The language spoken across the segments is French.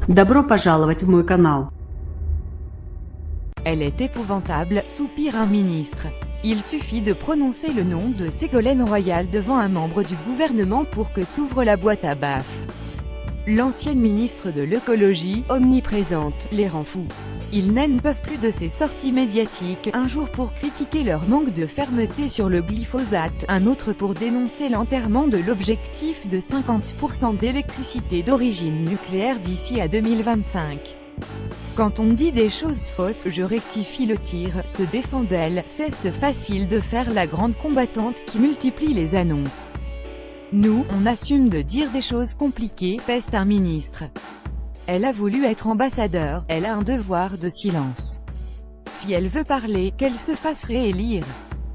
Добро пожаловать в мой канал. Elle est épouvantable, soupire un ministre. Il suffit de prononcer le nom de Ségolène Royal devant un membre du gouvernement pour que s'ouvre la boîte à baffes. L'ancienne ministre de l'écologie, omniprésente, les rend fous. Ils n'en peuvent plus de ces sorties médiatiques, un jour pour critiquer leur manque de fermeté sur le glyphosate, un autre pour dénoncer l'enterrement de l'objectif de 50% d'électricité d'origine nucléaire d'ici à 2025. Quand on dit des choses fausses, je rectifie le tir, se défend d'elle, c'est facile de faire la grande combattante qui multiplie les annonces. Nous, on assume de dire des choses compliquées, peste un ministre. Elle a voulu être ambassadeur, elle a un devoir de silence. Si elle veut parler, qu'elle se fasse réélire.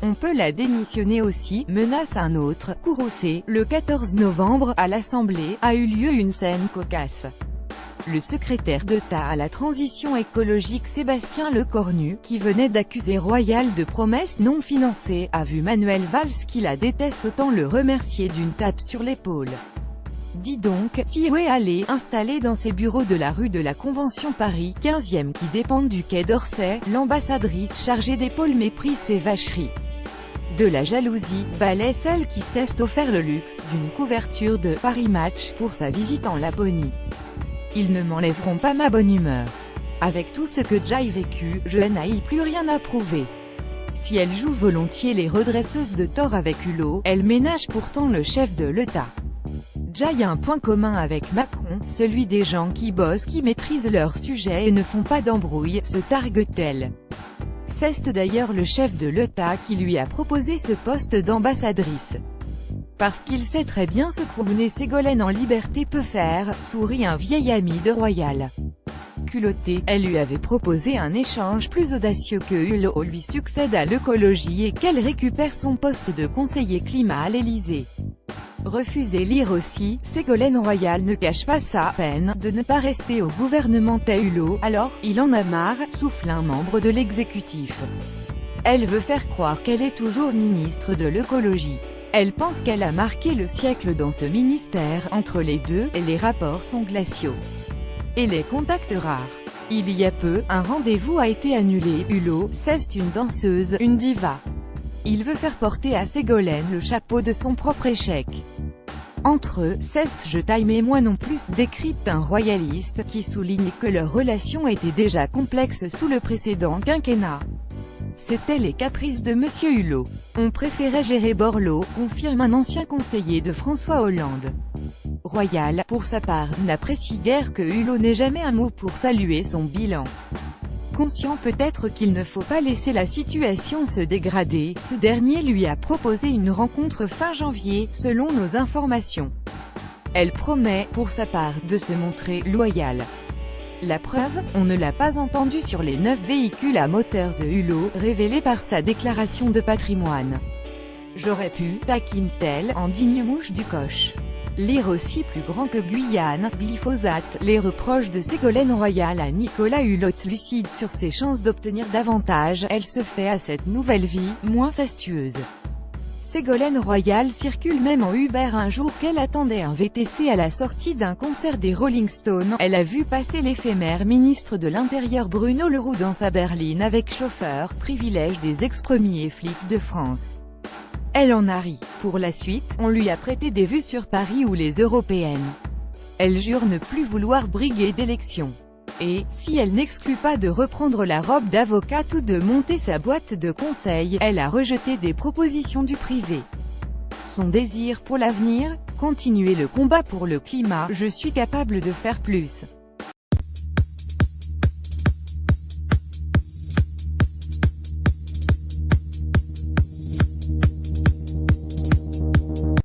On peut la démissionner aussi, menace un autre. Courroucé, le 14 novembre, à l'Assemblée, a eu lieu une scène cocasse. Le secrétaire d'État à la transition écologique Sébastien Lecornu, qui venait d'accuser Royal de promesses non financées, a vu Manuel Valls qui la déteste autant le remercier d'une tape sur l'épaule. Dis donc, si où est allée, installée dans ses bureaux de la rue de la Convention Paris 15e qui dépendent du quai d'Orsay, l'ambassadrice chargée d'épaules méprise ses vacheries. De la jalousie, balaie celle qui s'est offert le luxe d'une couverture de Paris Match pour sa visite en Laponie. Ils ne m'enlèveront pas ma bonne humeur. Avec tout ce que j'ai vécu, je n'ai plus rien à prouver. Si elle joue volontiers les redresseuses de tort avec Hulot, elle ménage pourtant le chef de l'État. J'ai un point commun avec Macron, celui des gens qui bossent, qui maîtrisent leur sujet et ne font pas d'embrouille, se targue-t-elle. C'est d'ailleurs le chef de l'État qui lui a proposé ce poste d'ambassadrice. Parce qu'il sait très bien ce qu'une Ségolène en liberté peut faire, sourit un vieil ami de Royal. Culottée, elle lui avait proposé un échange plus audacieux que Hulot lui succède à l'écologie et qu'elle récupère son poste de conseiller climat à l'Élysée. Refusez lire aussi, Ségolène Royal ne cache pas sa peine de ne pas rester au gouvernement Hulot, alors, il en a marre, souffle un membre de l'exécutif. Elle veut faire croire qu'elle est toujours ministre de l'écologie. Elle pense qu'elle a marqué le siècle dans ce ministère, entre les deux, et les rapports sont glaciaux. Et les contacts rares. Il y a peu, un rendez-vous a été annulé. Hulot, c'est une danseuse, une diva. Il veut faire porter à Ségolène le chapeau de son propre échec. Entre eux, c'est je time et moi non plus, décrypte un royaliste, qui souligne que leur relation était déjà complexe sous le précédent quinquennat. C'était les caprices de Monsieur Hulot. On préférait gérer Borloo, confirme un ancien conseiller de François Hollande. Royal, pour sa part, n'apprécie guère que Hulot n'ait jamais un mot pour saluer son bilan. Conscient peut-être qu'il ne faut pas laisser la situation se dégrader, ce dernier lui a proposé une rencontre fin janvier, selon nos informations. Elle promet, pour sa part, de se montrer loyale. La preuve, on ne l'a pas entendu sur les 9 véhicules à moteur de Hulot, révélés par sa déclaration de patrimoine. J'aurais pu, taquine-t-elle, en digne mouche du coche. Lire aussi plus grand que Guyane, glyphosate, les reproches de Ségolène Royal à Nicolas Hulot lucide sur ses chances d'obtenir davantage, elle se fait à cette nouvelle vie, moins fastueuse. Ségolène Royal circule même en Uber un jour qu'elle attendait un VTC à la sortie d'un concert des Rolling Stones. Elle a vu passer l'éphémère ministre de l'Intérieur Bruno Le Roux dans sa berline avec chauffeur, privilège des ex-premiers flics de France. Elle en a ri. Pour la suite, on lui a prêté des vues sur Paris ou les européennes. Elle jure ne plus vouloir briguer d'élection. Et, si elle n'exclut pas de reprendre la robe d'avocate ou de monter sa boîte de conseil, elle a rejeté des propositions du privé. Son désir pour l'avenir, continuer le combat pour le climat, je suis capable de faire plus.